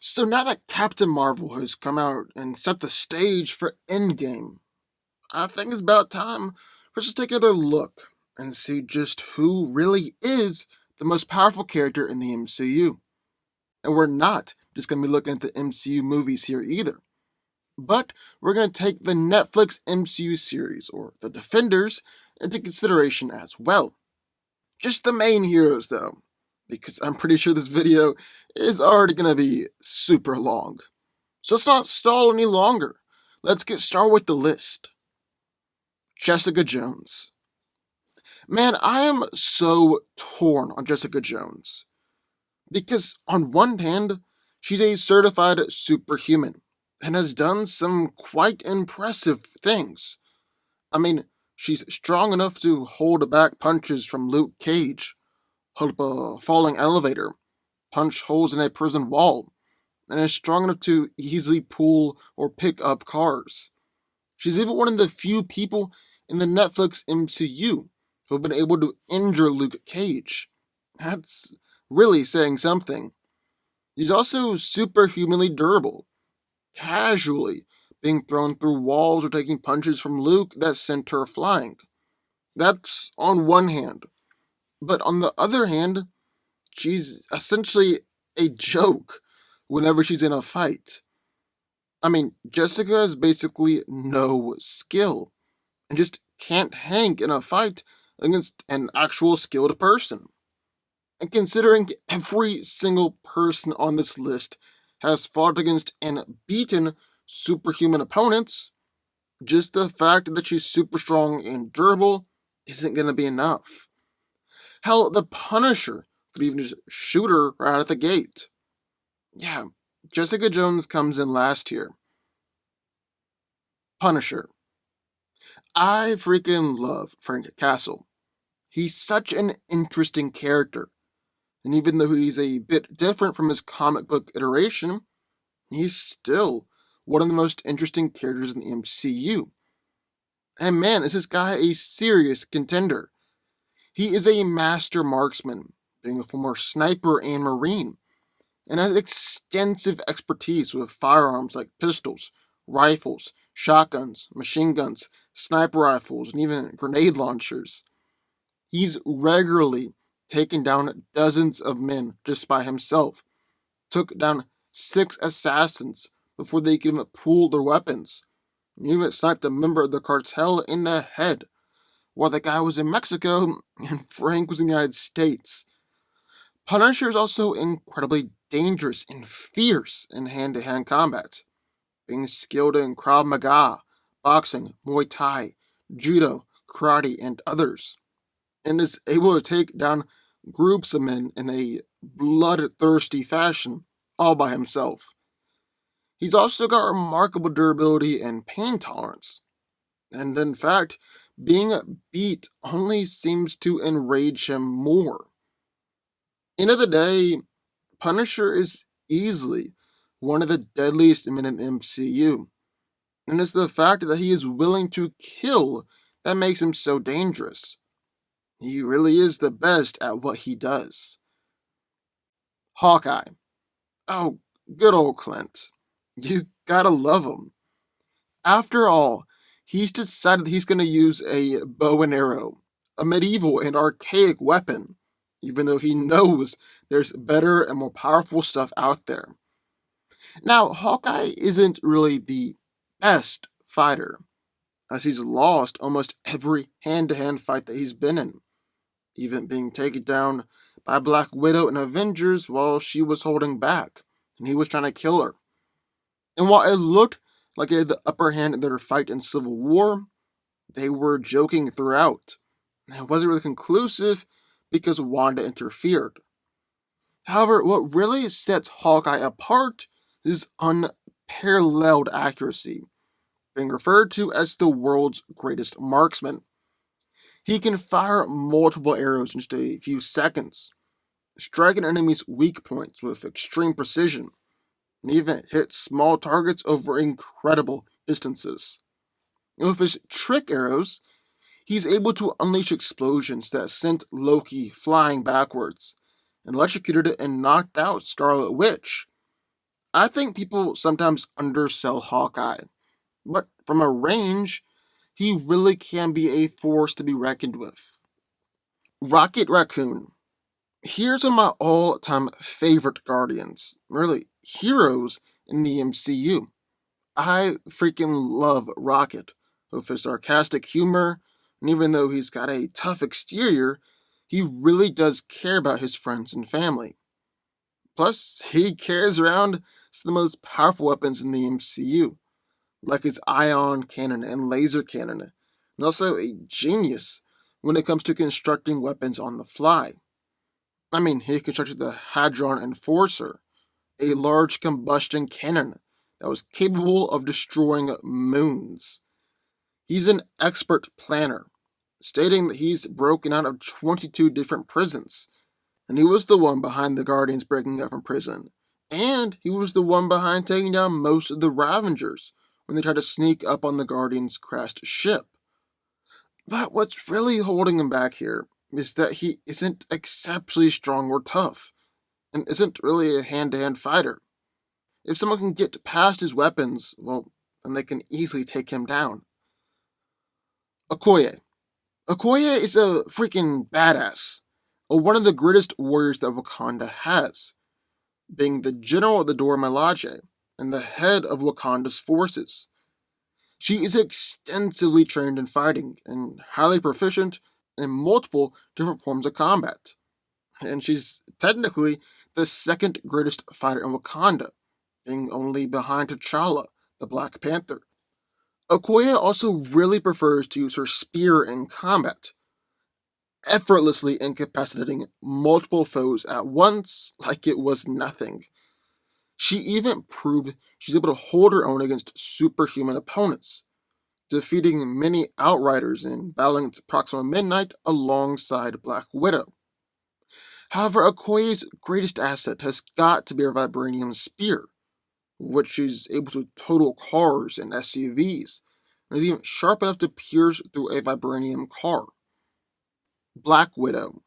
So now that Captain Marvel has come out and set the stage for Endgame, I think it's about time for us to take another look and see just who really is the most powerful character in the MCU. And we're not just going to be looking at the MCU movies here either, but we're going to take the Netflix MCU series, or the Defenders, into consideration as well. Just the main heroes though, because I'm pretty sure this video is already going to be super long. So let's not stall any longer. Let's get started with the list. Jessica Jones. Man, I am so torn on Jessica Jones. Because on one hand, she's a certified superhuman and has done some quite impressive things. I mean, she's strong enough to hold back punches from Luke Cage, hold up a falling elevator, punch holes in a prison wall, and is strong enough to easily pull or pick up cars. She's even one of the few people in the Netflix MCU who have been able to injure Luke Cage. That's really saying something. She's also superhumanly durable, casually being thrown through walls or taking punches from Luke that sent her flying. That's on one hand. But on the other hand, she's essentially a joke whenever she's in a fight. I mean, Jessica has basically no skill and just can't hang in a fight against an actual skilled person. And considering every single person on this list has fought against and beaten superhuman opponents, just the fact that she's super strong and durable isn't going to be enough. Hell, the Punisher could even just shoot her right out of the gate. Yeah, Jessica Jones comes in last here. Punisher. I freaking love Frank Castle. He's such an interesting character. And even though he's a bit different from his comic book iteration, he's still one of the most interesting characters in the MCU. And man, is this guy a serious contender. He is a master marksman, being a former sniper and marine, and has extensive expertise with firearms like pistols, rifles, shotguns, machine guns, sniper rifles, and even grenade launchers. He's regularly taken down dozens of men just by himself, took down 6 assassins before they could even pull their weapons, and even sniped a member of the cartel in the head, while the guy was in Mexico and Frank was in the United States. Punisher is also incredibly dangerous and fierce in hand-to-hand combat, being skilled in Krav Maga, boxing, Muay Thai, Judo, Karate, and others, and is able to take down groups of men in a bloodthirsty fashion, all by himself. He's also got remarkable durability and pain tolerance, and in fact, being beat only seems to enrage him more. End of the day, Punisher is easily one of the deadliest men in the MCU, and it's the fact that he is willing to kill that makes him so dangerous. He really is the best at what he does. Hawkeye. Oh, good old Clint. You gotta love him. After all, he's decided he's gonna use a bow and arrow, a medieval and archaic weapon, even though he knows there's better and more powerful stuff out there. Now, Hawkeye isn't really the best fighter, as he's lost almost every hand-to-hand fight that he's been in, even being taken down by Black Widow in Avengers while she was holding back, and he was trying to kill her. And while it looked like they had the upper hand in their fight in Civil War, they were joking throughout. And it wasn't really conclusive because Wanda interfered. However, what really sets Hawkeye apart is unparalleled accuracy, being referred to as the world's greatest marksman. He can fire multiple arrows in just a few seconds, strike an enemy's weak points with extreme precision, and even hit small targets over incredible distances. And with his trick arrows, he's able to unleash explosions that sent Loki flying backwards, and electrocuted and knocked out Scarlet Witch. I think people sometimes undersell Hawkeye, but from a range, he really can be a force to be reckoned with. Rocket Raccoon. Here's one of my all time favorite Guardians, really heroes in the MCU. I freaking love Rocket, with his sarcastic humor, and even though he's got a tough exterior, he really does care about his friends and family. Plus, he carries around some of the most powerful weapons in the MCU, like his ion cannon and laser cannon, and also a genius when it comes to constructing weapons on the fly. I mean, he constructed the Hadron Enforcer, a large combustion cannon that was capable of destroying moons. He's an expert planner, stating that he's broken out of 22 different prisons, and he was the one behind the Guardians breaking out from prison. And he was the one behind taking down most of the Ravengers when they tried to sneak up on the Guardians' crashed ship. But what's really holding him back here is that he isn't exceptionally strong or tough, and isn't really a hand to hand fighter. If someone can get past his weapons, well, then they can easily take him down. Okoye. Okoye is a freaking badass, one of the greatest warriors that Wakanda has, being the general of the Dora Milaje and the head of Wakanda's forces. She is extensively trained in fighting and highly proficient in multiple different forms of combat. And she's technically the second greatest fighter in Wakanda, being only behind T'Challa, the Black Panther. Okoye also really prefers to use her spear in combat, effortlessly incapacitating multiple foes at once like it was nothing. She even proved she's able to hold her own against superhuman opponents, defeating many Outriders and battling at Proxima Midnight alongside Black Widow. However, Okoye's greatest asset has got to be her vibranium spear, which she's able to total cars and SUVs, and is even sharp enough to pierce through a vibranium car. Black Widow.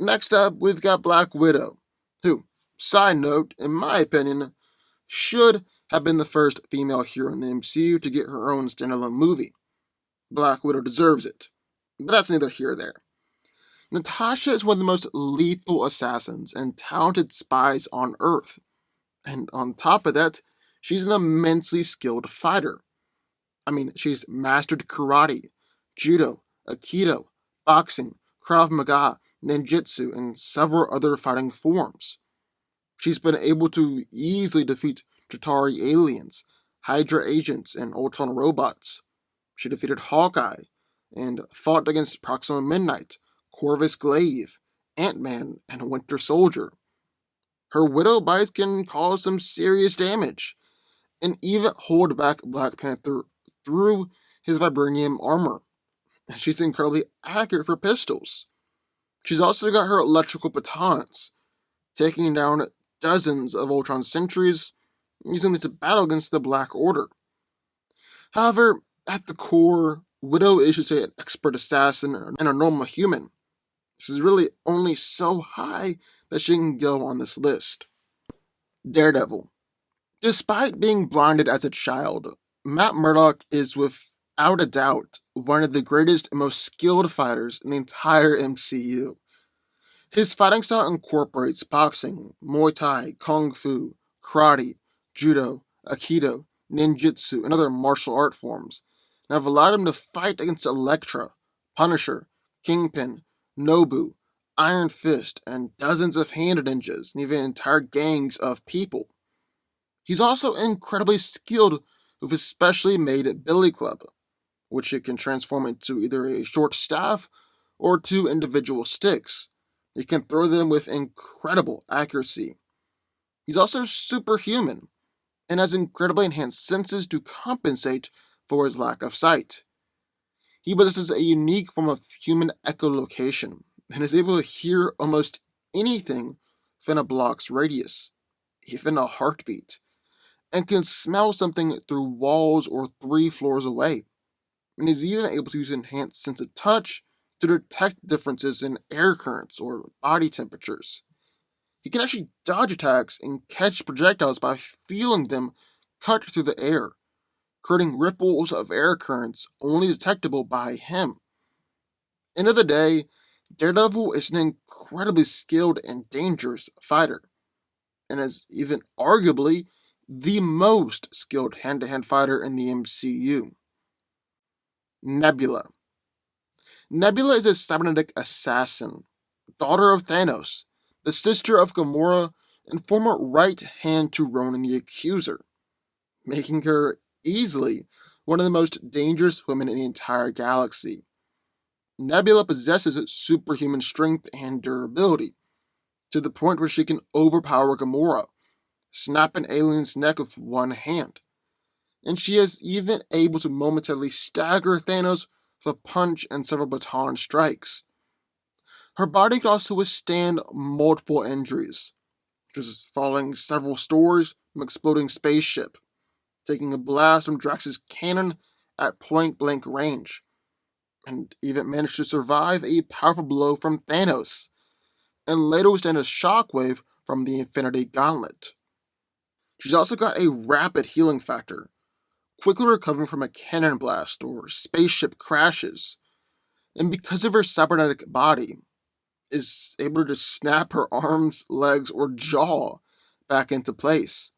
Next up, we've got Black Widow, who, side note, in my opinion, should have been the first female hero in the MCU to get her own standalone movie. Black Widow deserves it, but that's neither here nor there. Natasha is one of the most lethal assassins and talented spies on Earth, and on top of that, she's an immensely skilled fighter. I mean, she's mastered karate, judo, aikido, boxing, Krav Maga, ninjutsu, and several other fighting forms. She's been able to easily defeat Chitauri aliens, Hydra agents, and Ultron robots. She defeated Hawkeye and fought against Proxima Midnight, Corvus Glaive, AntMan, and Winter Soldier. Her Widow bites can cause some serious damage, and even hold back Black Panther through his vibranium armor. She's incredibly accurate for pistols. She's also got her electrical batons, taking down dozens of Ultron sentries, using them to battle against the Black Order. However, at the core, Widow is just an expert assassin and a normal human. This is really only so high that she can go on this list. Daredevil. Despite being blinded as a child, Matt Murdock is without a doubt one of the greatest and most skilled fighters in the entire MCU. His fighting style incorporates boxing, Muay Thai, Kung Fu, karate, judo, aikido, ninjutsu, and other martial art forms, and have allowed him to fight against Elektra, Punisher, Kingpin, Nobu, Iron Fist, and dozens of hand ninjas, and even entire gangs of people. He's also incredibly skilled with his specially made Billy Club, which it can transform into either a short staff or two individual sticks. He can throw them with incredible accuracy. He's also superhuman and has incredibly enhanced senses to compensate for his lack of sight. He possesses a unique form of human echolocation and is able to hear almost anything within a block's radius, even a heartbeat, and can smell something through walls or 3 floors away, and is even able to use enhanced sense of touch to detect differences in air currents or body temperatures. He can actually dodge attacks and catch projectiles by feeling them cut through the air, creating ripples of air currents only detectable by him. End of the day, Daredevil is an incredibly skilled and dangerous fighter, and is even arguably the most skilled hand-to-hand fighter in the MCU. Nebula. Nebula is a cybernetic assassin, daughter of Thanos, the sister of Gamora, and former right hand to Ronan the Accuser, making her easily one of the most dangerous women in the entire galaxy. Nebula possesses superhuman strength and durability, to the point where she can overpower Gamora, snap an alien's neck with one hand, and she is even able to momentarily stagger Thanos with a punch and several baton strikes. Her body can also withstand multiple injuries, such as falling several stories from an exploding spaceship, taking a blast from Drax's cannon at point-blank range, and even managed to survive a powerful blow from Thanos, and later withstand a shockwave from the Infinity Gauntlet. She's also got a rapid healing factor, quickly recovering from a cannon blast or spaceship crashes, and because of her cybernetic body, is able to just snap her arms, legs, or jaw back into place.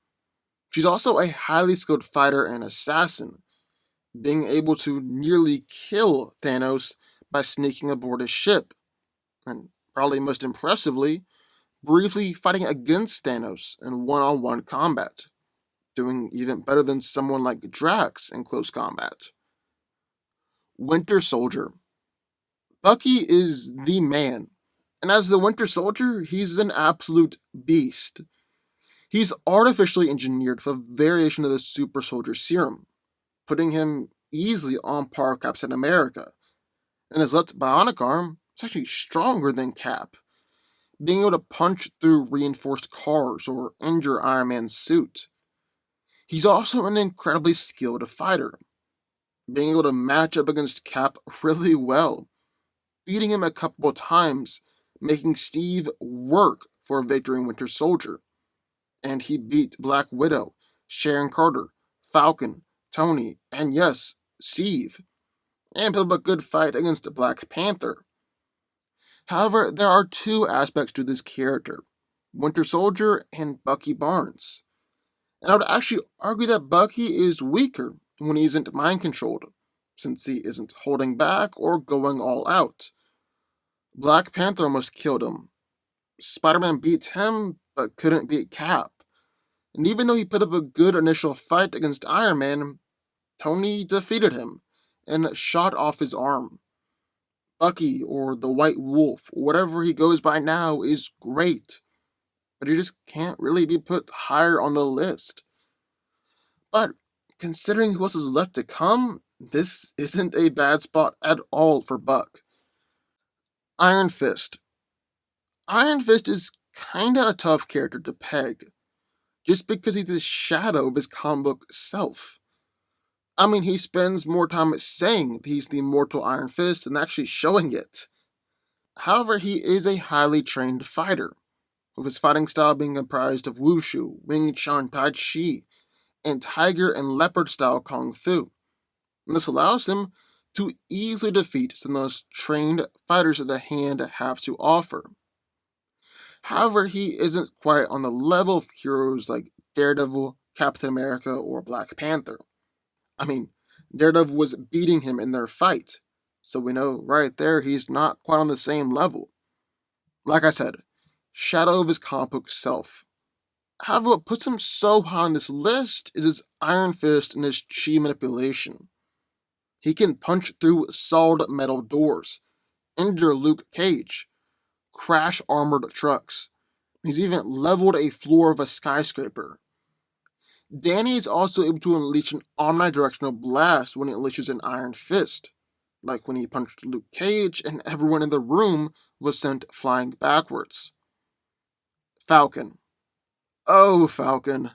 She's also a highly skilled fighter and assassin, being able to nearly kill Thanos by sneaking aboard his ship, and probably most impressively, briefly fighting against Thanos in one-on-one combat, doing even better than someone like Drax in close combat. Winter Soldier. Bucky is the man, and as the Winter Soldier, he's an absolute beast. He's artificially engineered for a variation of the Super Soldier Serum, putting him easily on par with Captain America, and his left bionic arm is actually stronger than Cap, being able to punch through reinforced cars or injure Iron Man's suit. He's also an incredibly skilled fighter, being able to match up against Cap really well, beating him a couple of times, making Steve work for a victory in Winter Soldier. And he beat Black Widow, Sharon Carter, Falcon, Tony, and yes, Steve, and put up a good fight against Black Panther. However, there are two aspects to this character, Winter Soldier and Bucky Barnes. And I would actually argue that Bucky is weaker when he isn't mind controlled, since he isn't holding back or going all out. Black Panther almost killed him. Spider-Man beat him, but couldn't beat Cap. And even though he put up a good initial fight against Iron Man, Tony defeated him and shot off his arm. Bucky, or the White Wolf, or whatever he goes by now, is great, but he just can't really be put higher on the list. But considering who else is left to come, this isn't a bad spot at all for Buck. Iron Fist. Iron Fist is kinda a tough character to peg, just because he's the shadow of his comic book self. I mean, he spends more time saying he's the immortal Iron Fist than actually showing it. However, he is a highly trained fighter, with his fighting style being comprised of wushu, Wing Chun Tai Chi, and tiger and leopard style kung fu. And this allows him to easily defeat some of the most trained fighters that the hand have to offer. However, he isn't quite on the level of heroes like Daredevil, Captain America, or Black Panther. I mean, Daredevil was beating him in their fight, so we know right there he's not quite on the same level. Like I said, shadow of his comic book self. However, what puts him so high on this list is his Iron Fist and his chi manipulation. He can punch through solid metal doors, injure Luke Cage, crash armored trucks. He's even leveled a floor of a skyscraper. Danny is also able to unleash an omnidirectional blast when he unleashes an Iron Fist, like when he punched Luke Cage and everyone in the room was sent flying backwards. Falcon. Oh, Falcon.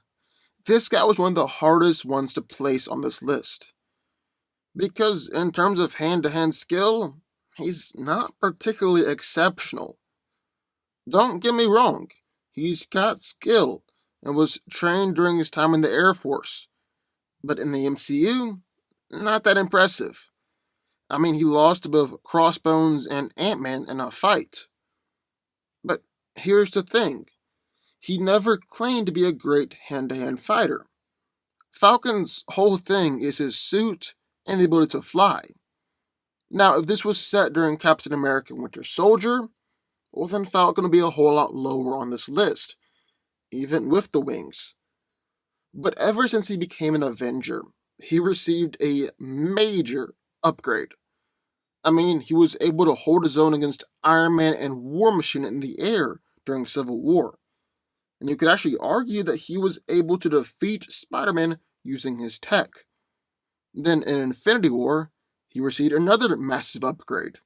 This guy was one of the hardest ones to place on this list. Because in terms of hand-to-hand skill, he's not particularly exceptional. Don't get me wrong, He's got skill and was trained during his time in the Air Force. But in the MCU, not that impressive. I mean, he lost to both Crossbones and AntMan in a fight. But here's the thing, he never claimed to be a great hand to hand fighter. Falcon's whole thing is his suit and the ability to fly. Now, if this was set during Captain America Winter Soldier, well, then Falcon would be a whole lot lower on this list, even with the wings. But ever since he became an Avenger, he received a major upgrade. I mean, he was able to hold his own against Iron Man and War Machine in the air during Civil War. And you could actually argue that he was able to defeat Spider-Man using his tech. Then in Infinity War, he received another massive upgrade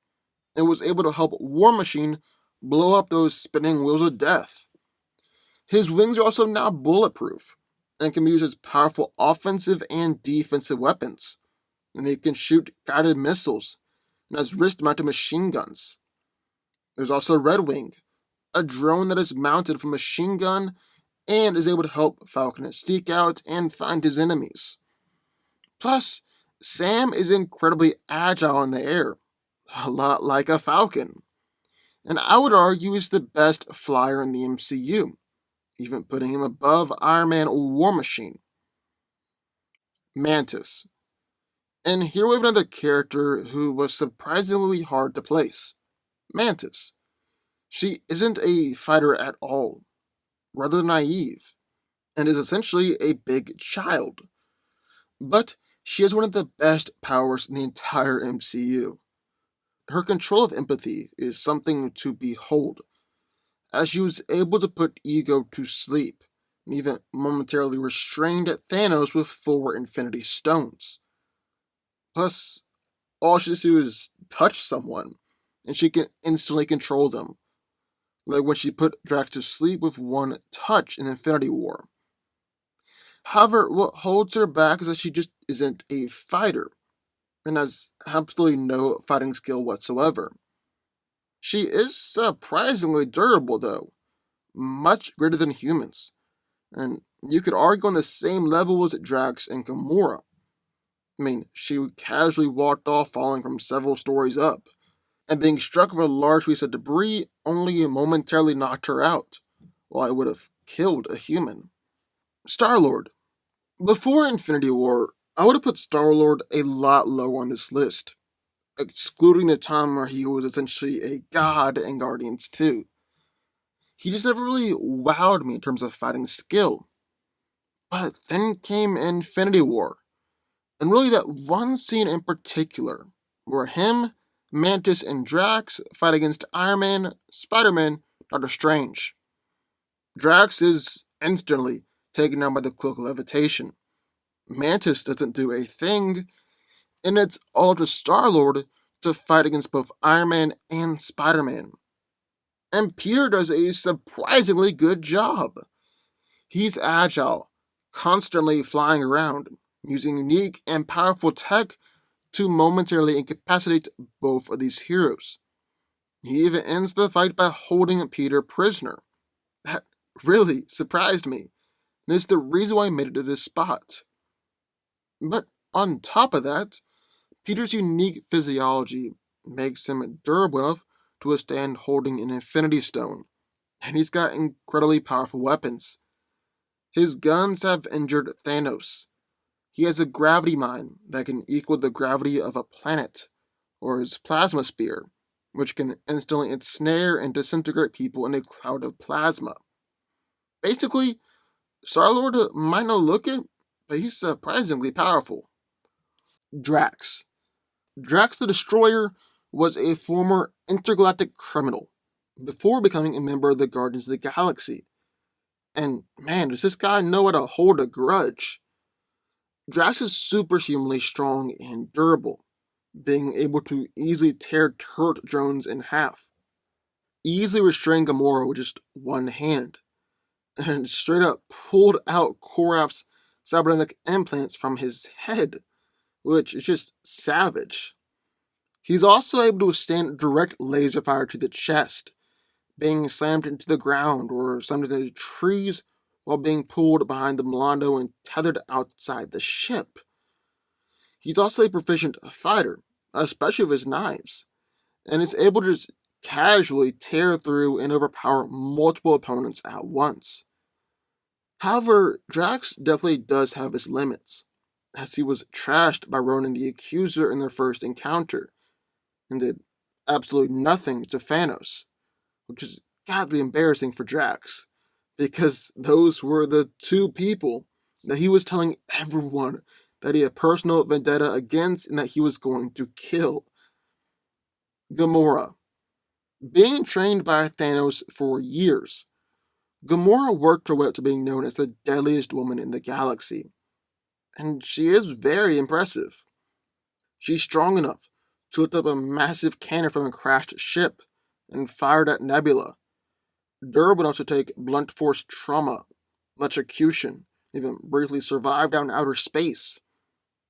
and was able to help War Machine blow up those spinning wheels of death. His wings are also now bulletproof and can be used as powerful offensive and defensive weapons. And he can shoot guided missiles and has wrist-mounted machine guns. There's also Red Wing, a drone that is mounted from a machine gun and is able to help Falcon sneak out and find his enemies. Plus, Sam is incredibly agile in the air, a lot like a Falcon. And I would argue he's the best flyer in the MCU, even putting him above Iron Man or War Machine. Mantis. And here we have another character who was surprisingly hard to place. Mantis. She isn't a fighter at all, rather naive, and is essentially a big child. But she has one of the best powers in the entire MCU. Her control of empathy is something to behold, as she was able to put ego to sleep, and even momentarily restrained Thanos with 4 Infinity Stones. Plus, all she has to do is touch someone, and she can instantly control them, like when she put Drax to sleep with one touch in Infinity War. However, what holds her back is that she just isn't a fighter, and has absolutely no fighting skill whatsoever. She is surprisingly durable, though, much greater than humans, and you could argue on the same level as Drax and Gamora. I mean, she casually walked off falling from several stories up, and being struck with a large piece of debris only momentarily knocked her out, while it would have killed a human. Starlord. Before Infinity War, I would have put Starlord a lot lower on this list, excluding the time where he was essentially a god in Guardians 2. He just never really wowed me in terms of fighting skill. But then came Infinity War, and really that one scene in particular, where him, Mantis, and Drax fight against Iron Man, Spider-Man, Doctor Strange. Drax is instantly taken down by the Cloak of Levitation. Mantis doesn't do a thing, and it's all up to Starlord to fight against both Iron Man and Spider-Man. And Peter does a surprisingly good job. He's agile, constantly flying around, using unique and powerful tech to momentarily incapacitate both of these heroes. He even ends the fight by holding Peter prisoner. That really surprised me, and it's the reason why I made it to this spot. But on top of that, Peter's unique physiology makes him durable enough to withstand holding an Infinity Stone, and he's got incredibly powerful weapons. His guns have injured Thanos. He has a gravity mine that can equal the gravity of a planet, or his plasma spear, which can instantly ensnare and disintegrate people in a cloud of plasma. Basically, Starlord might not look it, but he's surprisingly powerful. Drax. Drax the Destroyer was a former intergalactic criminal before becoming a member of the Guardians of the Galaxy. And man, does this guy know how to hold a grudge? Drax is superhumanly strong and durable, being able to easily tear turret drones in half, easily restrain Gamora with just one hand, and straight up pulled out Koraf's cybernetic implants from his head, which is just savage. He's also able to withstand direct laser fire to the chest, being slammed into the ground or slammed into trees while being pulled behind the Milano and tethered outside the ship. He's also a proficient fighter, especially with his knives, and is able to just casually tear through and overpower multiple opponents at once. However, Drax definitely does have his limits, as he was trashed by Ronan the Accuser in their first encounter, and did absolutely nothing to Thanos, which is gotta be embarrassing for Drax, because those were the two people that he was telling everyone that he had personal vendetta against and that he was going to kill. Gamora. Being trained by Thanos for years, Gamora worked her way up to being known as the deadliest woman in the galaxy, and she is very impressive. She's strong enough to lift up a massive cannon from a crashed ship and fire it at Nebula, durable enough to take blunt force trauma, electrocution, even briefly survive down outer space.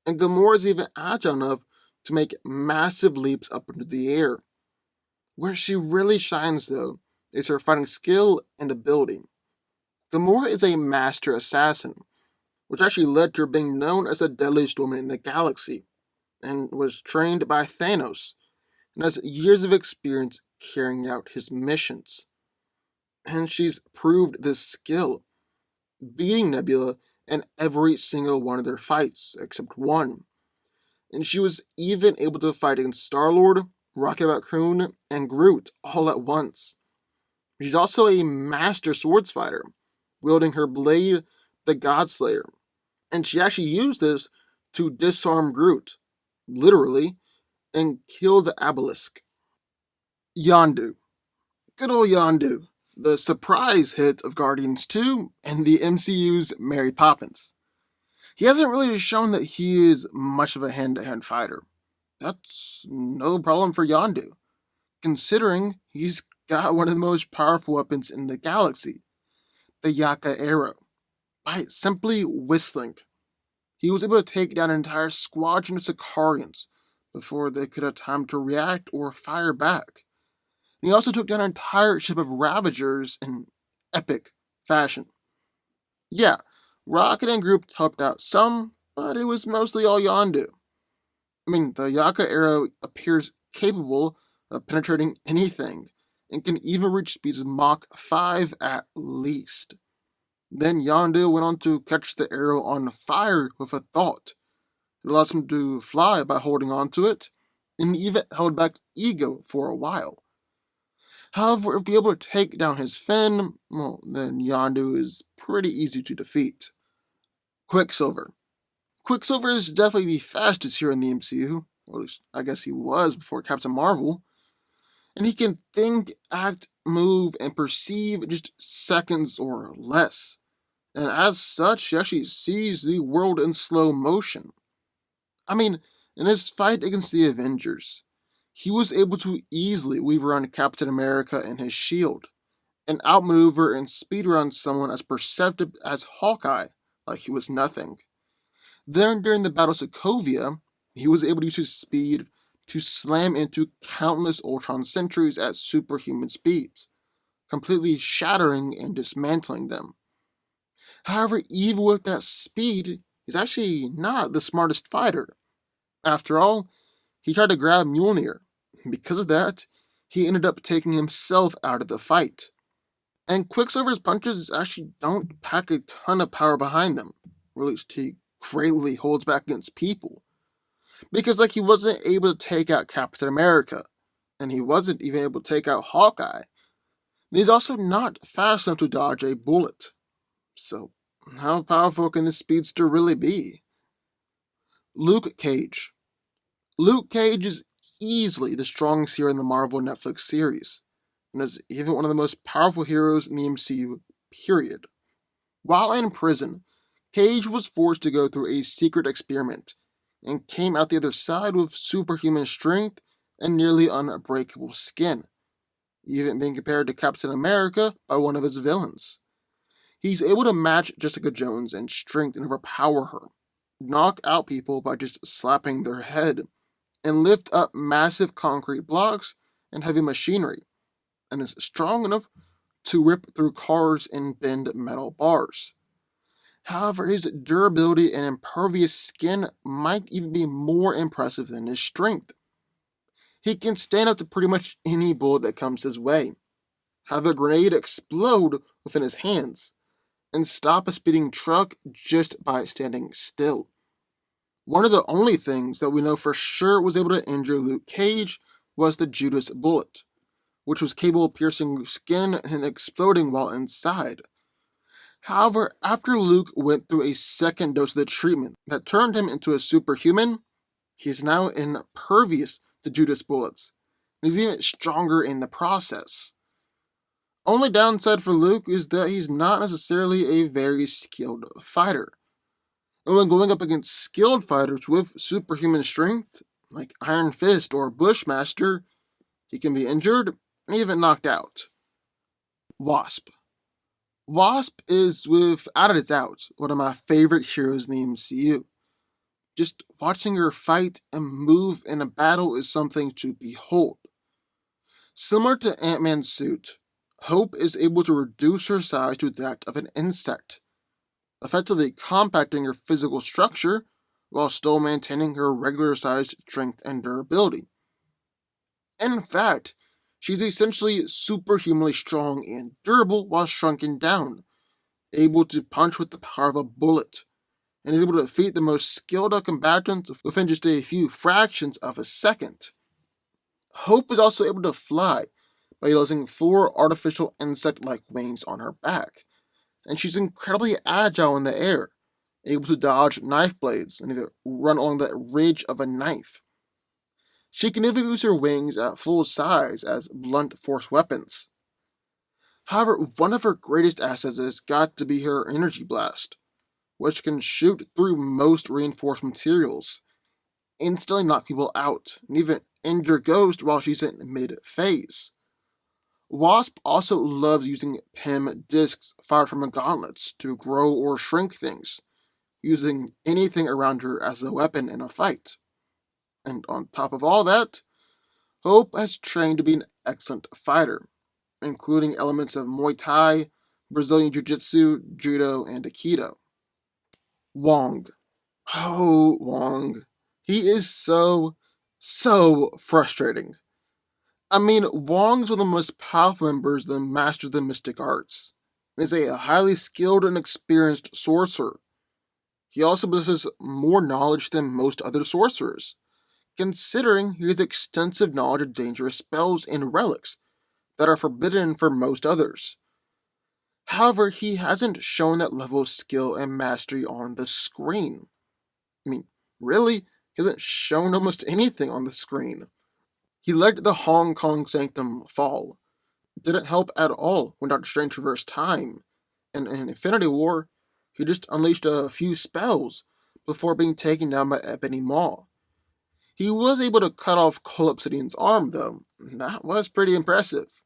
And Gamora is even agile enough to make massive leaps up into the air. Where she really shines, though, is her fighting skill and ability. Gamora is a master assassin, which actually led to her being known as the deadliest woman in the galaxy, and was trained by Thanos, and has years of experience carrying out his missions. And she's proved this skill, beating Nebula in every single one of their fights, except one. And she was even able to fight against Starlord, Raccoon, and Groot all at once. She's also a master swords fighter, wielding her blade, the Godslayer. And she actually used this to disarm Groot, literally, and kill the obelisk. Yondu. Good old Yondu. The surprise hit of Guardians 2 and the MCU's Mary Poppins. He hasn't really shown that he is much of a hand-to-hand fighter. That's no problem for Yondu, considering he's got one of the most powerful weapons in the galaxy, the Yaka arrow. By simply whistling, he was able to take down an entire squadron of Sicarians before they could have time to react or fire back. And he also took down an entire ship of Ravagers in epic fashion. Yeah, Rocket and Group helped out some, but it was mostly all Yondu. I mean, the Yaka arrow appears capable of penetrating anything, and can even reach speeds of Mach 5 at least. Then Yondu went on to catch the arrow on fire with a thought. It allows him to fly by holding on to it, and even held back Ego for a while. However, if you're able to take down his fin, well, then Yondu is pretty easy to defeat. Quicksilver. Quicksilver is definitely the fastest here in the MCU, or at least I guess he was before Captain Marvel. And he can think, act, move, and perceive in just seconds or less. And as such, he actually sees the world in slow motion. I mean, in his fight against the Avengers, he was able to easily weave around Captain America and his shield, and outmaneuver and speedrun someone as perceptive as Hawkeye, like he was nothing. Then, during the Battle of Sokovia, he was able to use his speed to slam into countless Ultron sentries at superhuman speeds, completely shattering and dismantling them. However, even with that speed, he's actually not the smartest fighter. After all, he tried to grab Mjolnir. Because of that, he ended up taking himself out of the fight. And Quicksilver's punches actually don't pack a ton of power behind them, or at least he greatly holds back against people. Because he wasn't able to take out Captain America, and he wasn't even able to take out Hawkeye. And he's also not fast enough to dodge a bullet. So, how powerful can this speedster really be? Luke Cage. Luke Cage is easily the strongest hero in the Marvel Netflix series, and is even one of the most powerful heroes in the MCU, period. While in prison, Cage was forced to go through a secret experiment, and came out the other side with superhuman strength and nearly unbreakable skin, even being compared to Captain America by one of his villains. He's able to match Jessica Jones in strength and overpower her, knock out people by just slapping their head, and lift up massive concrete blocks and heavy machinery, and is strong enough to rip through cars and bend metal bars. However, his durability and impervious skin might even be more impressive than his strength. He can stand up to pretty much any bullet that comes his way, have a grenade explode within his hands, and stop a speeding truck just by standing still. One of the only things that we know for sure was able to injure Luke Cage was the Judas bullet, which was capable of piercing Luke's skin and exploding while inside. However, after Luke went through a second dose of the treatment that turned him into a superhuman, he is now impervious to Judas bullets, and he's even stronger in the process. Only downside for Luke is that he's not necessarily a very skilled fighter. And when going up against skilled fighters with superhuman strength, like Iron Fist or Bushmaster, he can be injured and even knocked out. Wasp. Wasp is, without a doubt, one of my favorite heroes in the MCU. Just watching her fight and move in a battle is something to behold. Similar to AntMan's suit, Hope is able to reduce her size to that of an insect, effectively compacting her physical structure while still maintaining her regular-sized strength and durability. In fact, she's essentially superhumanly strong and durable while shrunken down, able to punch with the power of a bullet, and is able to defeat the most skilled of combatants within just a few fractions of a second. Hope is also able to fly by utilizing 4 artificial insect-like wings on her back, and she's incredibly agile in the air, able to dodge knife blades and even run along the ridge of a knife. She can even use her wings at full size as blunt force weapons. However, one of her greatest assets has got to be her energy blast, which can shoot through most reinforced materials, instantly knock people out, and even injure Ghost while she's in mid-phase. Wasp also loves using PEM discs fired from her gauntlets to grow or shrink things, using anything around her as a weapon in a fight. And on top of all that, Hope has trained to be an excellent fighter, including elements of Muay Thai, Brazilian Jiu-Jitsu, Judo, and Aikido. Wong. Oh, Wong. He is so frustrating. I mean, Wong's one of the most powerful members of the Master of the Mystic Arts, and is a highly skilled and experienced sorcerer. He also possesses more knowledge than most other sorcerers, considering he has extensive knowledge of dangerous spells and relics that are forbidden for most others. However, he hasn't shown that level of skill and mastery on the screen. I mean, really, he hasn't shown almost anything on the screen. He let the Hong Kong Sanctum fall. Didn't help at all when Doctor Strange traversed time. And in Infinity War, he just unleashed a few spells before being taken down by Ebony Maw. He was able to cut off Cole Obsidian's arm, though. That was pretty impressive.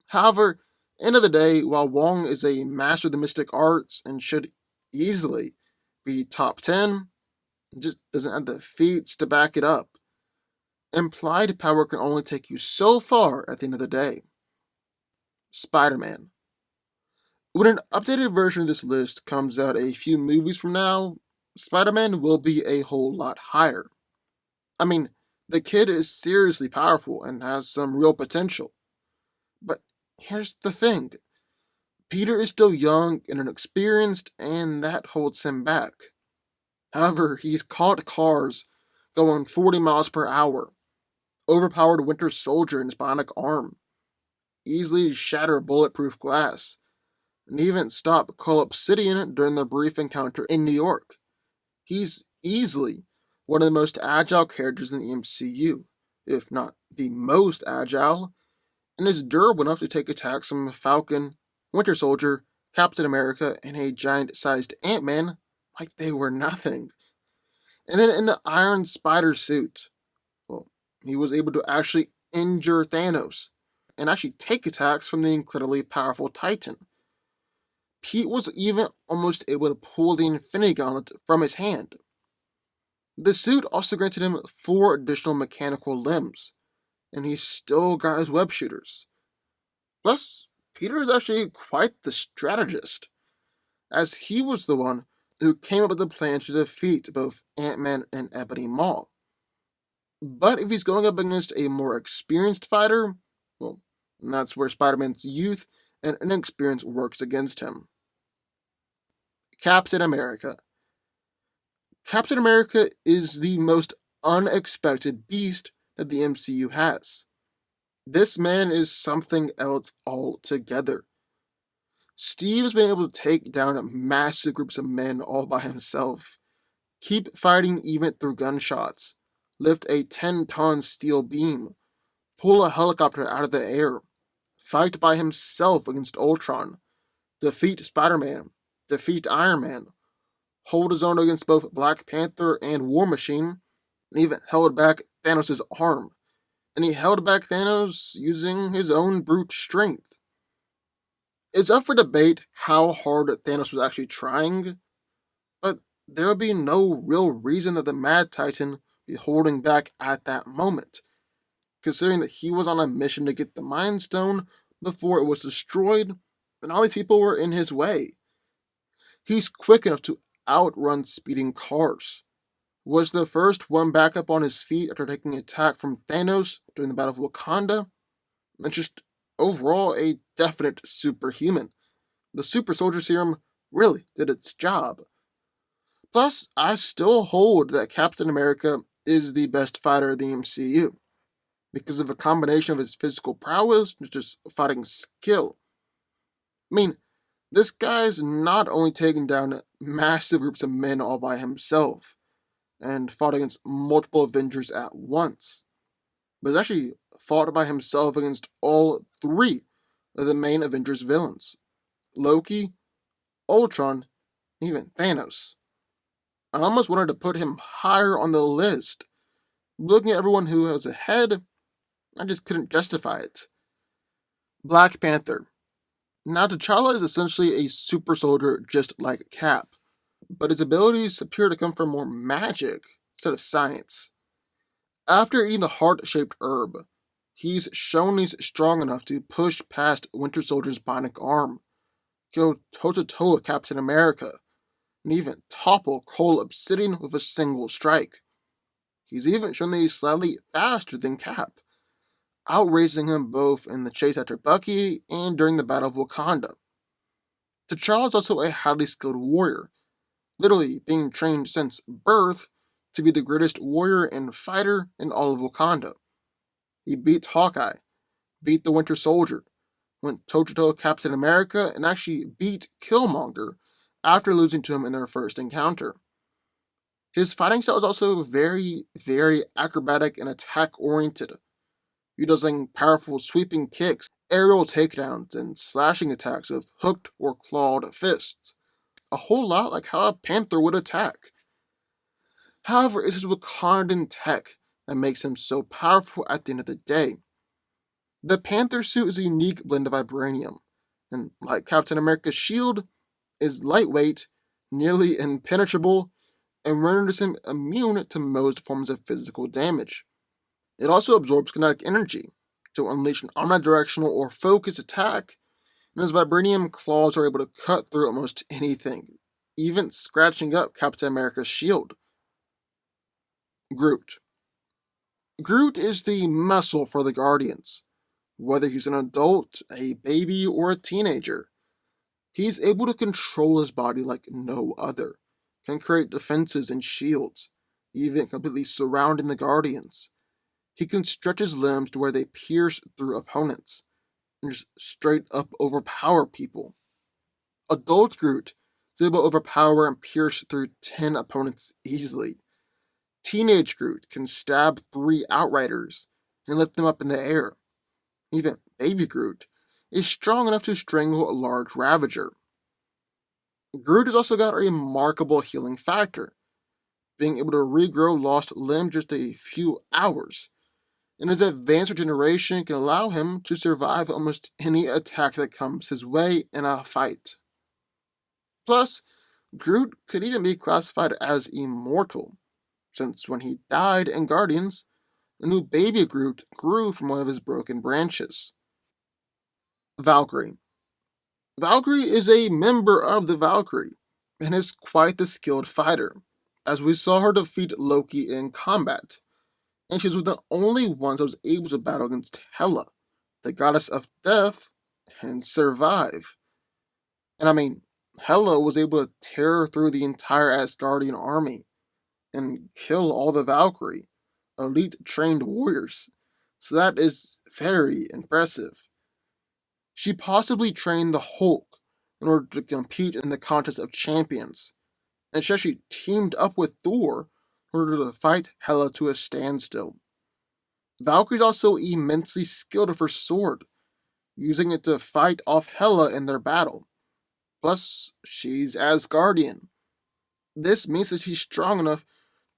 However, end of the day, while Wong is a master of the mystic arts and should easily be top 10, he just doesn't have the feats to back it up. Implied power can only take you so far at the end of the day. SpiderMan. When an updated version of this list comes out a few movies from now, Spider-Man will be a whole lot higher. I mean, the kid is seriously powerful and has some real potential. But here's the thing. Peter is still young and inexperienced, and that holds him back. However, he's caught cars going 40 miles per hour, overpowered Winter Soldier in his bionic arm, easily shatter bulletproof glass, and even stop Cole Obsidian during their brief encounter in New York. He's easily one of the most agile characters in the MCU, if not the most agile, and is durable enough to take attacks from Falcon, Winter Soldier, Captain America, and a giant-sized AntMan like they were nothing. And then in the Iron Spider suit, well, he was able to actually injure Thanos and actually take attacks from the incredibly powerful Titan. Pete was even almost able to pull the Infinity Gauntlet from his hand. The suit also granted him 4 additional mechanical limbs, and he still got his web shooters. Plus, Peter is actually quite the strategist, as he was the one who came up with the plan to defeat both Ant-Man and Ebony Maw. But if he's going up against a more experienced fighter, well, that's where Spider-Man's youth and inexperience works against him. Captain America. Captain America is the most unexpected beast that the MCU has. This man is something else altogether. Steve has been able to take down massive groups of men all by himself, keep fighting even through gunshots, lift a 10-ton steel beam, pull a helicopter out of the air, fight by himself against Ultron, defeat Spider-Man, defeat Iron Man, hold his own against both Black Panther and War Machine, and even held back Thanos' arm. And he held back Thanos using his own brute strength. It's up for debate how hard Thanos was actually trying, but there would be no real reason that the Mad Titan be holding back at that moment, considering that he was on a mission to get the Mind Stone before it was destroyed, and all these people were in his way. He's quick enough to outrun speeding cars, was the first one back up on his feet after taking an attack from Thanos during the Battle of Wakanda, and just overall a definite superhuman. The super soldier serum really did its job. Plus, I still hold that Captain America is the best fighter of the MCU, because of a combination of his physical prowess and just fighting skill. I mean, this guy's not only taken down massive groups of men all by himself, and fought against multiple Avengers at once, but has actually fought by himself against all three of the main Avengers villains: Loki, Ultron, and even Thanos. I almost wanted to put him higher on the list. Looking at everyone who was ahead, I just couldn't justify it. Black Panther. Now, T'Challa is essentially a super soldier just like Cap, but his abilities appear to come from more magic instead of science. After eating the heart-shaped herb, he's shown he's strong enough to push past Winter Soldier's bionic arm, go toe-to-toe with Captain America, and even topple Cole Obsidian with a single strike. He's even shown that he's slightly faster than Cap, outracing him both in the chase after Bucky and during the Battle of Wakanda. T'Challa is also a highly skilled warrior, literally being trained since birth to be the greatest warrior and fighter in all of Wakanda. He beat Hawkeye, beat the Winter Soldier, went toe-to-toe with Captain America, and actually beat Killmonger after losing to him in their first encounter. His fighting style is also very, very acrobatic and attack-oriented, utilizing powerful sweeping kicks, aerial takedowns, and slashing attacks with hooked or clawed fists. A whole lot like how a panther would attack. However, it's his Wakandan tech that makes him so powerful at the end of the day. The Panther suit is a unique blend of vibranium, and like Captain America's shield, is lightweight, nearly impenetrable, and renders him immune to most forms of physical damage. It also absorbs kinetic energy to unleash an omnidirectional or focused attack, and his vibranium claws are able to cut through almost anything, even scratching up Captain America's shield. Groot. Groot is the muscle for the Guardians. Whether he's an adult, a baby, or a teenager, he's able to control his body like no other, can create defenses and shields, even completely surrounding the Guardians. He can stretch his limbs to where they pierce through opponents, and just straight up overpower people. Adult Groot is able to overpower and pierce through 10 opponents easily. Teenage Groot can stab 3 Outriders and lift them up in the air. Even Baby Groot is strong enough to strangle a large Ravager. Groot has also got a remarkable healing factor, being able to regrow lost limbs just a few hours, and his advanced regeneration can allow him to survive almost any attack that comes his way in a fight. Plus, Groot could even be classified as immortal, since when he died in Guardians, a new baby Groot grew from one of his broken branches. Valkyrie. Valkyrie is a member of the Valkyrie and is quite the skilled fighter, as we saw her defeat Loki in combat, and she was one of the only ones that was able to battle against Hela, the goddess of death, and survive. And I mean, Hela was able to tear through the entire Asgardian army and kill all the Valkyrie, elite trained warriors. So that is very impressive. She possibly trained the Hulk in order to compete in the contest of champions, and she actually teamed up with Thor in order to fight Hela to a standstill. Valkyrie's also immensely skilled with her sword, using it to fight off Hela in their battle. Plus, she's Asgardian. This means that she's strong enough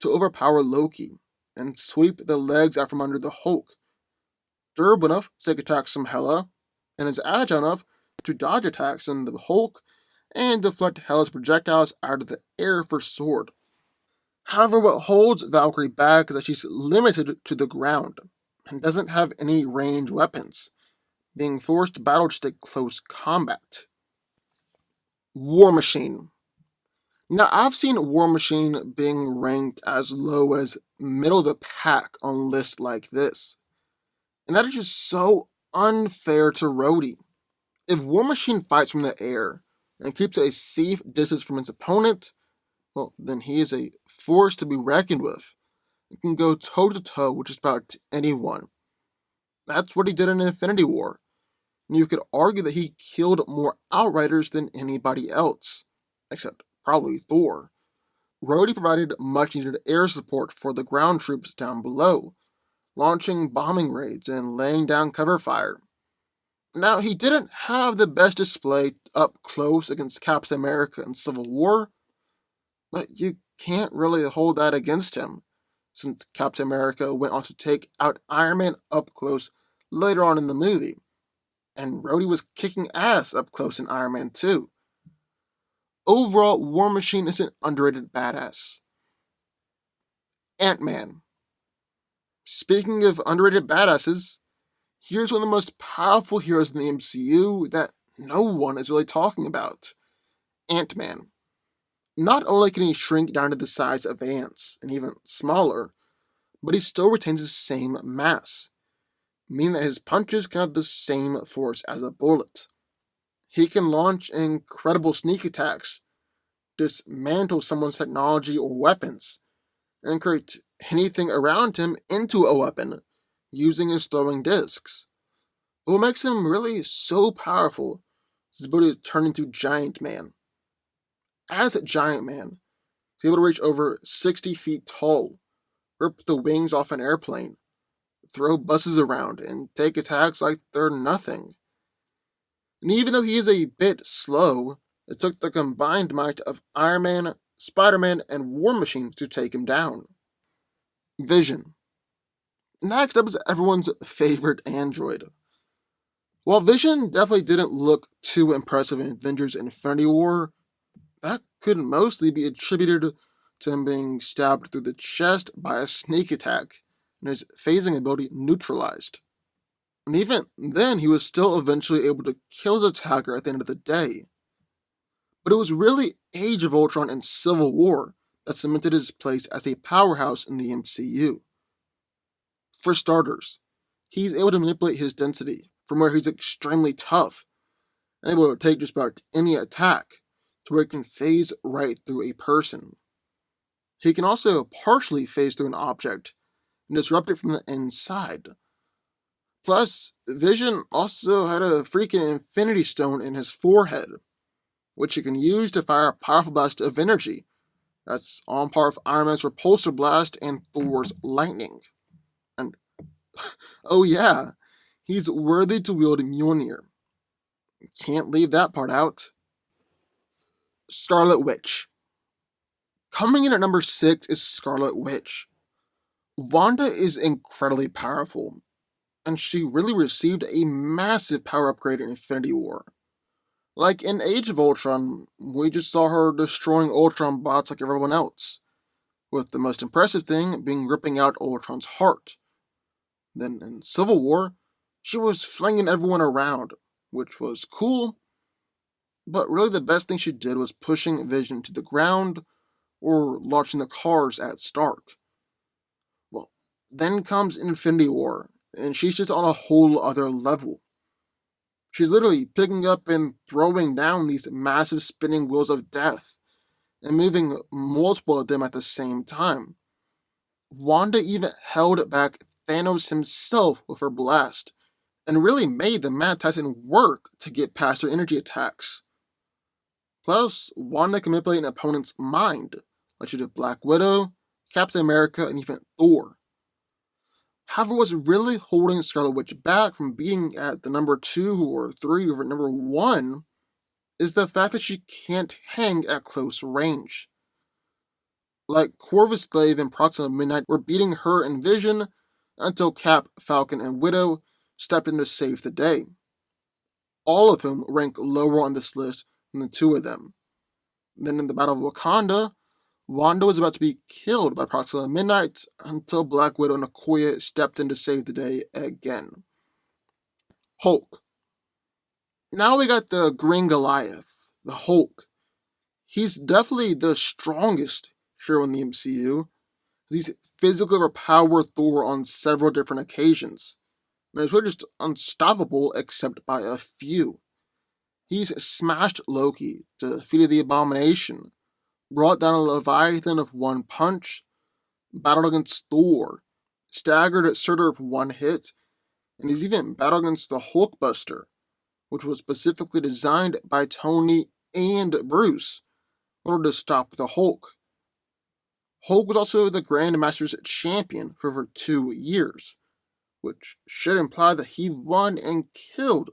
to overpower Loki and sweep the legs out from under the Hulk, durable enough to take attacks from Hela, and is agile enough to dodge attacks from the Hulk and deflect Hela's projectiles out of the air with her sword. However, what holds Valkyrie back is that she's limited to the ground and doesn't have any ranged weapons, being forced to battle just at close combat. War Machine. Now, I've seen War Machine being ranked as low as middle of the pack on lists like this, and that is just so unfair to Rhodey. If War Machine fights from the air and keeps a safe distance from his opponent, well, then he is a force to be reckoned with. He can go toe to toe with just about anyone. That's what he did in Infinity War, and you could argue that he killed more Outriders than anybody else, except probably Thor. Rhodey provided much needed air support for the ground troops down below, launching bombing raids and laying down cover fire. Now, he didn't have the best display up close against Captain America in Civil War, but you can't really hold that against him, since Captain America went on to take out Iron Man up close later on in the movie, and Rhodey was kicking ass up close in Iron Man 2. Overall, War Machine is an underrated badass. AntMan. Speaking of underrated badasses, here's one of the most powerful heroes in the MCU that no one is really talking about. AntMan. Not only can he shrink down to the size of ants, and even smaller, but he still retains his same mass, meaning that his punches can have the same force as a bullet. He can launch incredible sneak attacks, dismantle someone's technology or weapons, and create anything around him into a weapon using his throwing discs. What makes him really so powerful is his ability to turn into Giant Man. As Giant Man, he's able to reach over 60 feet tall, rip the wings off an airplane, throw buses around, and take attacks like they're nothing. And even though he is a bit slow, it took the combined might of Iron Man, Spider-Man, and War Machine to take him down. Vision. Next up is everyone's favorite android. While Vision definitely didn't look too impressive in Avengers Infinity War, that could mostly be attributed to him being stabbed through the chest by a sneak attack and his phasing ability neutralized. And even then, he was still eventually able to kill his attacker at the end of the day. But it was really Age of Ultron and Civil War that cemented his place as a powerhouse in the MCU. For starters, he's able to manipulate his density from where he's extremely tough and able to take just about any attack to where he can phase right through a person. He can also partially phase through an object and disrupt it from the inside. Plus, Vision also had a freaking Infinity Stone in his forehead, which he can use to fire a powerful blast of energy that's on par with Iron Man's Repulsor Blast and Thor's Lightning. And, oh yeah, he's worthy to wield Mjolnir. Can't leave that part out. Scarlet Witch. Coming in at number 6 is Scarlet Witch. Wanda is incredibly powerful, and she really received a massive power upgrade in Infinity War. Like in Age of Ultron, we just saw her destroying Ultron bots like everyone else, with the most impressive thing being ripping out Ultron's heart. Then in Civil War, she was flinging everyone around, which was cool, but really the best thing she did was pushing Vision to the ground or launching the cars at Stark. Well, then comes Infinity War, and she's just on a whole other level. She's literally picking up and throwing down these massive spinning wheels of death and moving multiple of them at the same time. Wanda even held back Thanos himself with her blast, and really made the Mad Titan work to get past her energy attacks. Plus, Wanda can manipulate an opponent's mind, like she did Black Widow, Captain America, and even Thor. However, what's really holding Scarlet Witch back from beating at the number 2 or 3 over number 1 is the fact that she can't hang at close range. Like Corvus Glaive and Proxima Midnight were beating her and Vision until Cap, Falcon, and Widow stepped in to save the day. All of whom rank lower on this list than the two of them. Then in the Battle of Wakanda, Wanda was about to be killed by Proxima Midnight until Black Widow and Okoye stepped in to save the day again. Hulk. Now we got the Green Goliath, the Hulk. He's definitely the strongest hero in the MCU. He's physically overpowered Thor on several different occasions. And he's really just unstoppable except by a few. He's smashed Loki, defeated the Abomination, brought down a Leviathan of one punch, battled against Thor, staggered Surtur with one hit, and he's even battled against the Hulkbuster, which was specifically designed by Tony and Bruce in order to stop the Hulk. Hulk was also the Grandmaster's champion for over 2 years, which should imply that he won and killed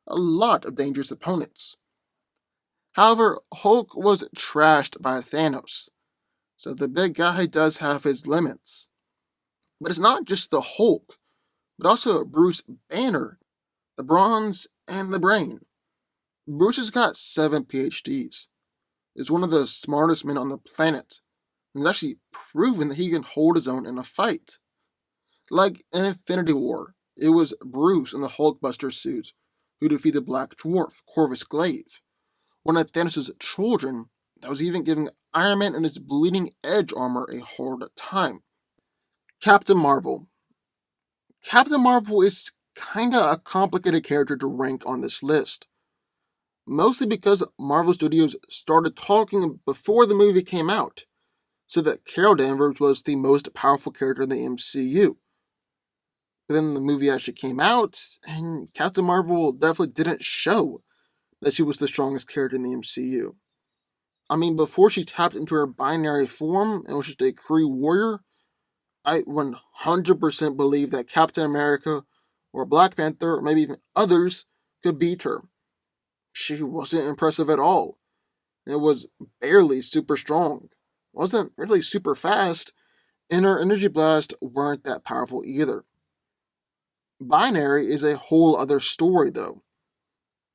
a lot of dangerous opponents. However, Hulk was trashed by Thanos, so the big guy does have his limits. But it's not just the Hulk, but also Bruce Banner, the Bronze, and the Brain. Bruce has got 7 PhDs, is one of the smartest men on the planet, and has actually proven that he can hold his own in a fight. Like in Infinity War, it was Bruce in the Hulkbuster suit who defeated Black Dwarf, Corvus Glaive, one of Thanos' children that was even giving Iron Man and his bleeding edge armor a hard time. Captain Marvel. Captain Marvel is kinda a complicated character to rank on this list. Mostly because Marvel Studios started talking before the movie came out, so that Carol Danvers was the most powerful character in the MCU. But then the movie actually came out, and Captain Marvel definitely didn't show that she was the strongest character in the MCU. I mean, before she tapped into her binary form and was just a Kree warrior, I 100% believe that Captain America or Black Panther, or maybe even others, could beat her. She wasn't impressive at all. It was barely super strong. Wasn't really super fast, and her energy blasts weren't that powerful either. Binary is a whole other story, though.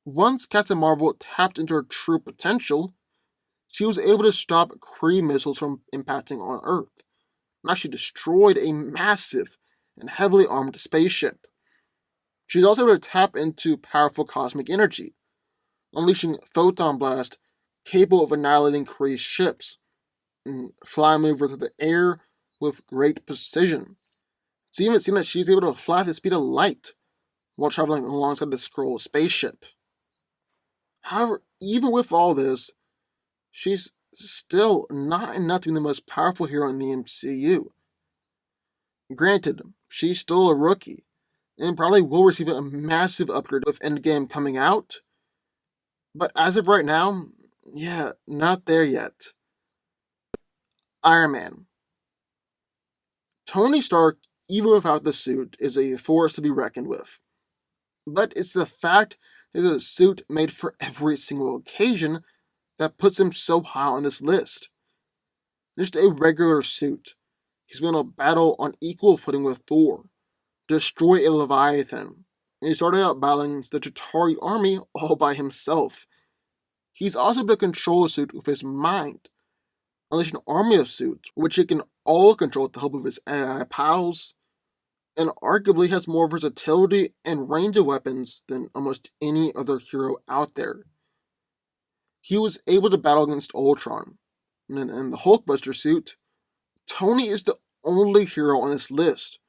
Once Captain Marvel tapped into her true potential, she was able to stop Kree missiles from impacting on Earth, and actually destroyed a massive and heavily armed spaceship. She's also able to tap into powerful cosmic energy, unleashing photon blast capable of annihilating Kree ships, and flying over through the air with great precision. It's even seen that she's able to fly at the speed of light while traveling alongside the Skrull spaceship. However, even with all this, she's still not enough to be the most powerful hero in the MCU. Granted, she's still a rookie, and probably will receive a massive upgrade with Endgame coming out, but as of right now, yeah, not there yet. Iron Man. Tony Stark, even without the suit, is a force to be reckoned with. But it's the fact that it's a suit made for every single occasion that puts him so high on this list. Just a regular suit. He's been able to battle on equal footing with Thor, destroy a Leviathan, and he started out battling the Chitauri army all by himself. He's also able to control a suit with his mind, unleash an army of suits, which he can all control with the help of his AI pals, and arguably has more versatility and range of weapons than almost any other hero out there. He was able to battle against Ultron, and in the Hulkbuster suit, Tony is the only hero on this list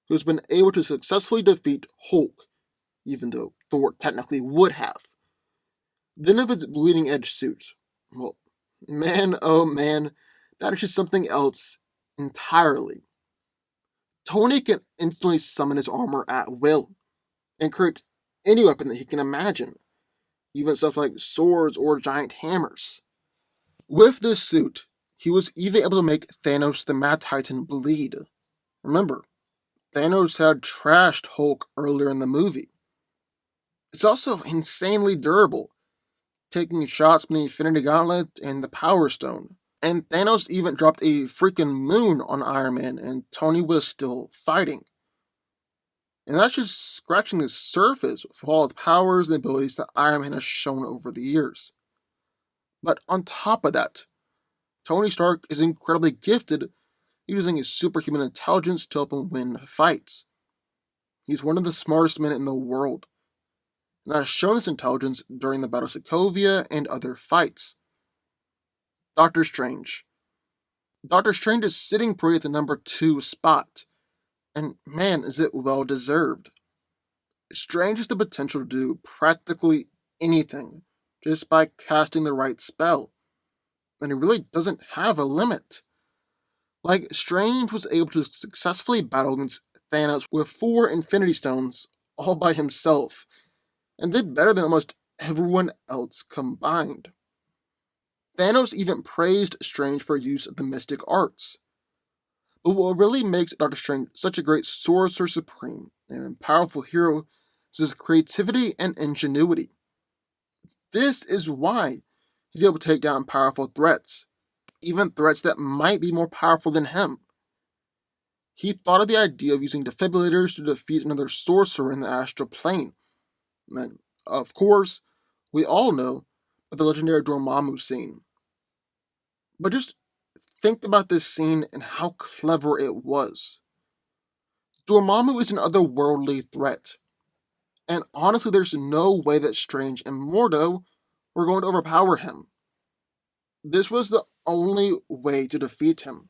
who's been able to successfully defeat Hulk, even though Thor technically would have. Then of its bleeding edge suit. Well, man, oh man, that is just something else entirely. Tony can instantly summon his armor at will and create any weapon that he can imagine, even stuff like swords or giant hammers. With this suit, he was even able to make Thanos the Mad Titan bleed. Remember, Thanos had trashed Hulk earlier in the movie. It's also insanely durable, taking shots from the Infinity Gauntlet and the Power Stone. And Thanos even dropped a freaking moon on Iron Man, and Tony was still fighting. And that's just scratching the surface of all the powers and abilities that Iron Man has shown over the years. But on top of that, Tony Stark is incredibly gifted using his superhuman intelligence to help him win fights. He's one of the smartest men in the world, and has shown this intelligence during the Battle of Sokovia and other fights. Doctor Strange. Doctor Strange is sitting pretty at the number 2 spot, and man, is it well deserved. Strange has the potential to do practically anything just by casting the right spell, and he really doesn't have a limit. Like, Strange was able to successfully battle against Thanos with 4 Infinity Stones all by himself, and did better than almost everyone else combined. Thanos even praised Strange for use of the mystic arts. But what really makes Doctor Strange such a great Sorcerer Supreme and powerful hero is his creativity and ingenuity. This is why he's able to take down powerful threats, even threats that might be more powerful than him. He thought of the idea of using defibrillators to defeat another sorcerer in the astral plane. And, of course, we all know about the legendary Dormammu scene. But just think about this scene and how clever it was. Dormammu is an otherworldly threat, and honestly there's no way that Strange and Mordo were going to overpower him. This was the only way to defeat him.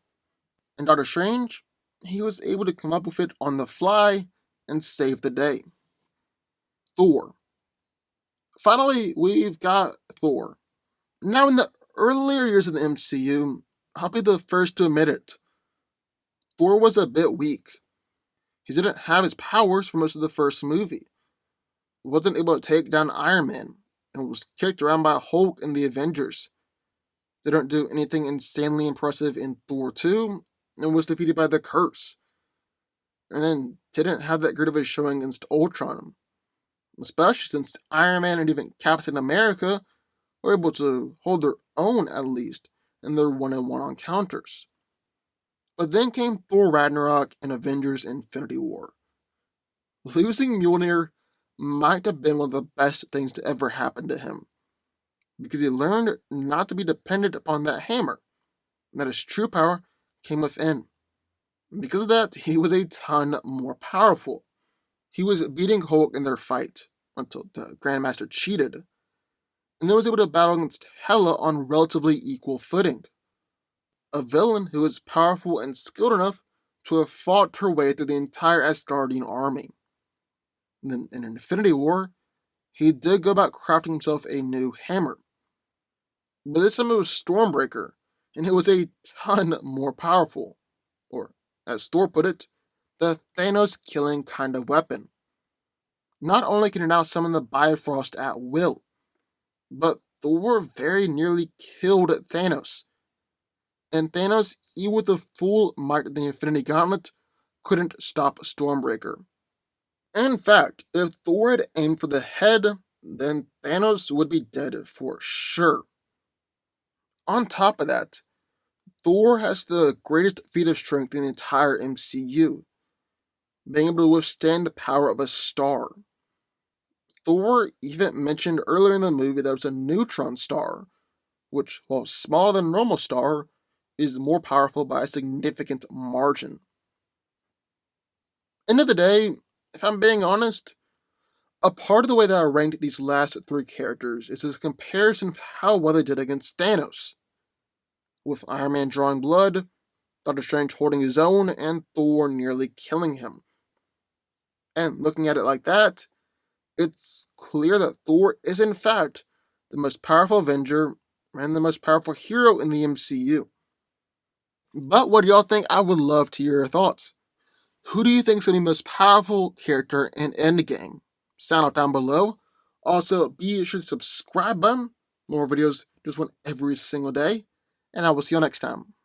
And Doctor Strange, he was able to come up with it on the fly and save the day. Thor. Finally, we've got Thor. Now, in the earlier years of the MCU, I'll be the first to admit it, Thor was a bit weak. He didn't have his powers for most of the first movie, wasn't able to take down Iron Man, and was kicked around by Hulk and the Avengers. Didn't do anything insanely impressive in Thor 2, and was defeated by the Curse. And then didn't have that great of a showing against Ultron, especially since Iron Man and even Captain America were able to hold their own at least in their one-on-one encounters. But then came Thor Ragnarok and Avengers Infinity War. Losing Mjolnir might have been one of the best things to ever happen to him, because he learned not to be dependent upon that hammer, and that his true power came within. And because of that, he was a ton more powerful. He was beating Hulk in their fight, until the Grandmaster cheated, and then was able to battle against Hela on relatively equal footing. A villain who was powerful and skilled enough to have fought her way through the entire Asgardian army. And then in Infinity War, he did go about crafting himself a new hammer. But this time it was Stormbreaker, and it was a ton more powerful. Or, as Thor put it, the Thanos-killing kind of weapon. Not only can it now summon the Bifrost at will, but Thor very nearly killed Thanos. And Thanos, even with the full might of the Infinity Gauntlet, couldn't stop Stormbreaker. In fact, if Thor had aimed for the head, then Thanos would be dead for sure. On top of that, Thor has the greatest feat of strength in the entire MCU, being able to withstand the power of a star. Thor even mentioned earlier in the movie that it was a neutron star, which, while smaller than a normal star, is more powerful by a significant margin. End of the day, if I'm being honest, a part of the way that I ranked these last three characters is a comparison of how well they did against Thanos, with Iron Man drawing blood, Doctor Strange holding his own, and Thor nearly killing him. And looking at it like that, it's clear that Thor is in fact the most powerful Avenger and the most powerful hero in the MCU. But what do y'all think? I would love to hear your thoughts. Who do you think is going to be the most powerful character in Endgame? Sound out down below. Also, be sure to subscribe button. More videos just one every single day. And I will see you next time.